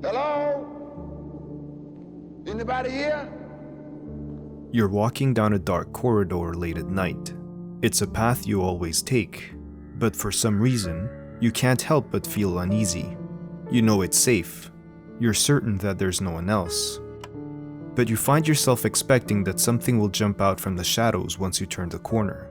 Hello? Anybody here? You're walking down a dark corridor late at night. It's a path you always take, but for some reason, you can't help but feel uneasy. You know it's safe. You're certain that there's no one else. But you find yourself expecting that something will jump out from the shadows once you turn the corner.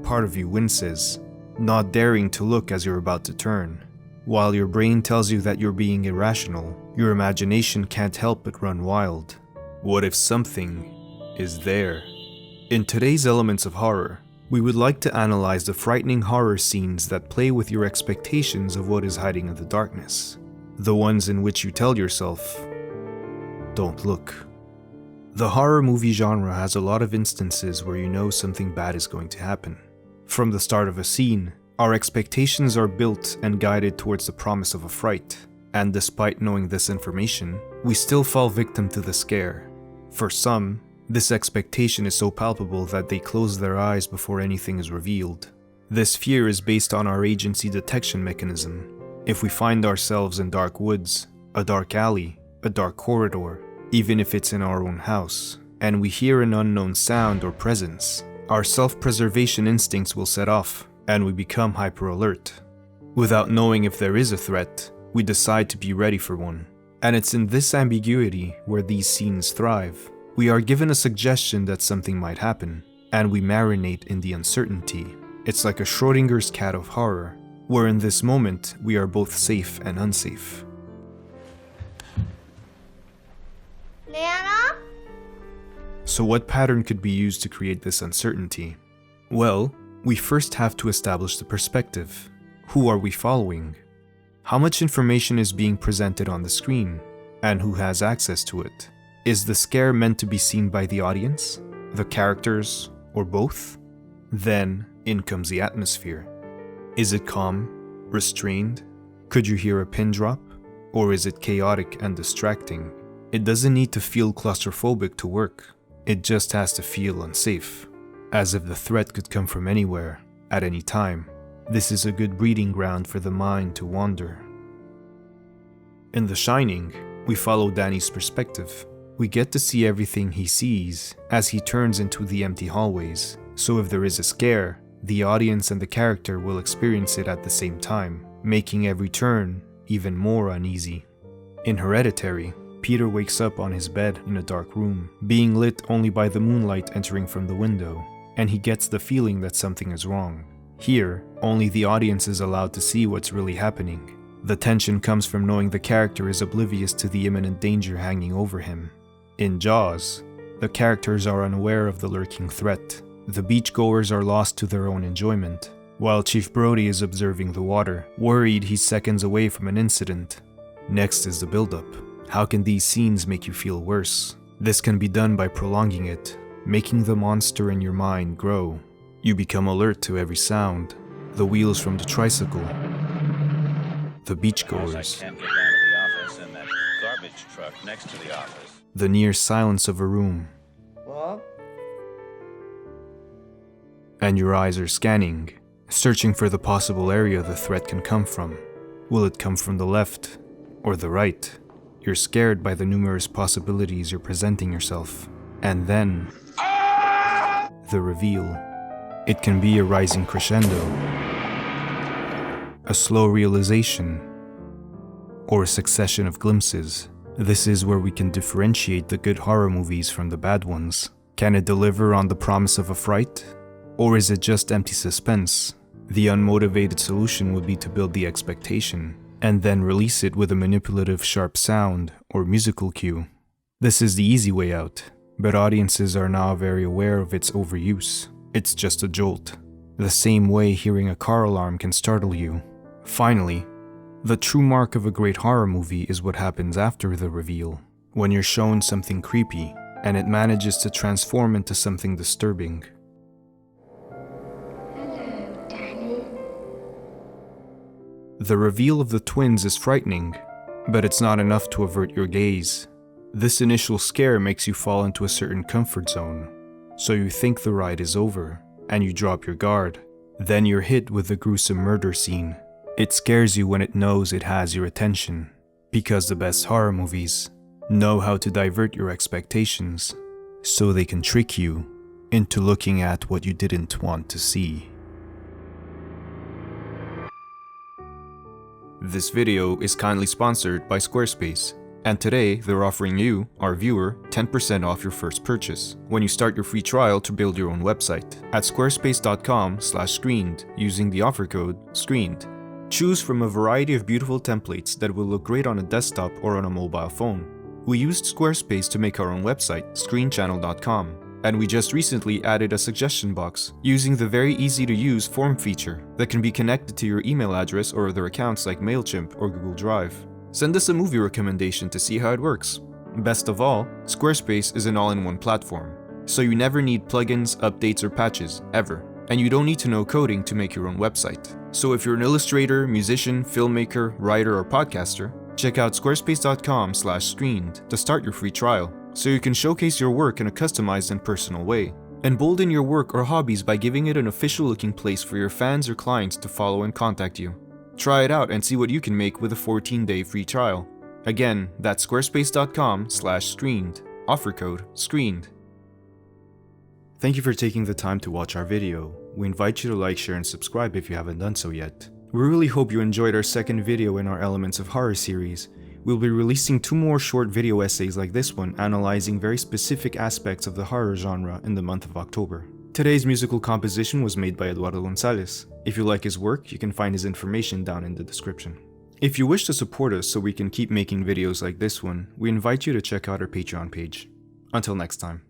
Part of you winces, not daring to look as you're about to turn. While your brain tells you that you're being irrational, your imagination can't help but run wild. What if something is there? In today's Elements of Horror, we would like to analyze the frightening horror scenes that play with your expectations of what is hiding in the darkness. The ones in which you tell yourself, don't look. The horror movie genre has a lot of instances where you know something bad is going to happen. From the start of a scene, our expectations are built and guided towards the promise of a fright, and despite knowing this information, we still fall victim to the scare. For some, this expectation is so palpable that they close their eyes before anything is revealed. This fear is based on our agency detection mechanism. If we find ourselves in dark woods, a dark alley, a dark corridor, even if it's in our own house, and we hear an unknown sound or presence, our self-preservation instincts will set off, and we become hyper-alert. Without knowing if there is a threat, we decide to be ready for one. And it's in this ambiguity where these scenes thrive. We are given a suggestion that something might happen, and we marinate in the uncertainty. It's like a Schrodinger's cat of horror, where in this moment we are both safe and unsafe. Nana? So what pattern could be used to create this uncertainty? Well, we first have to establish the perspective. Who are we following? How much information is being presented on the screen? And who has access to it? Is the scare meant to be seen by the audience, the characters, or both? Then, in comes the atmosphere. Is it calm, restrained? Could you hear a pin drop? Or is it chaotic and distracting? It doesn't need to feel claustrophobic to work. It just has to feel unsafe, as if the threat could come from anywhere, at any time. This is a good breeding ground for the mind to wander. In The Shining, we follow Danny's perspective. We get to see everything he sees as he turns into the empty hallways, so if there is a scare, the audience and the character will experience it at the same time, making every turn even more uneasy. In Hereditary, Peter wakes up on his bed in a dark room, being lit only by the moonlight entering from the window, and he gets the feeling that something is wrong. Here, only the audience is allowed to see what's really happening. The tension comes from knowing the character is oblivious to the imminent danger hanging over him. In Jaws, the characters are unaware of the lurking threat. The beachgoers are lost to their own enjoyment, while Chief Brody is observing the water, worried he's seconds away from an incident. Next is the build-up. How can these scenes make you feel worse? This can be done by prolonging it, making the monster in your mind grow. You become alert to every sound, the wheels from the tricycle, the beachgoers, the near silence of a room. What? And your eyes are scanning, searching for the possible area the threat can come from. Will it come from the left or the right? You're scared by the numerous possibilities you're presenting yourself. And then, the reveal. It can be a rising crescendo, a slow realization, or a succession of glimpses. This is where we can differentiate the good horror movies from the bad ones. Can it deliver on the promise of a fright? Or is it just empty suspense? The unmotivated solution would be to build the expectation, and then release it with a manipulative sharp sound or musical cue. This is the easy way out, but audiences are now very aware of its overuse. It's just a jolt, the same way hearing a car alarm can startle you. Finally, the true mark of a great horror movie is what happens after the reveal, when you're shown something creepy, and it manages to transform into something disturbing. Hello, Danny. The reveal of the twins is frightening, but it's not enough to avert your gaze. This initial scare makes you fall into a certain comfort zone, so you think the ride is over, and you drop your guard. Then you're hit with the gruesome murder scene. It scares you when it knows it has your attention. Because the best horror movies know how to divert your expectations so they can trick you into looking at what you didn't want to see. This video is kindly sponsored by Squarespace, and today they're offering you, our viewer, 10% off your first purchase when you start your free trial to build your own website at squarespace.com/screened using the offer code SCREENED. Choose from a variety of beautiful templates that will look great on a desktop or on a mobile phone. We used Squarespace to make our own website, screenchannel.com, and we just recently added a suggestion box using the very easy to use form feature that can be connected to your email address or other accounts like MailChimp or Google Drive. Send us a movie recommendation to see how it works. Best of all, Squarespace is an all-in-one platform, so you never need plugins, updates, or patches, ever. And you don't need to know coding to make your own website. So if you're an illustrator, musician, filmmaker, writer, or podcaster, check out squarespace.com/screened to start your free trial, so you can showcase your work in a customized and personal way. Embolden your work or hobbies by giving it an official-looking place for your fans or clients to follow and contact you. Try it out and see what you can make with a 14-day free trial. Again, that's squarespace.com/screened. Offer code SCREENED. Thank you for taking the time to watch our video. We invite you to like, share, and subscribe if you haven't done so yet. We really hope you enjoyed our second video in our Elements of Horror series. We'll be releasing 2 more short video essays like this one, analyzing very specific aspects of the horror genre in the month of October. Today's musical composition was made by Eduardo Gonzalez. If you like his work, you can find his information down in the description. If you wish to support us so we can keep making videos like this one, we invite you to check out our Patreon page. Until next time.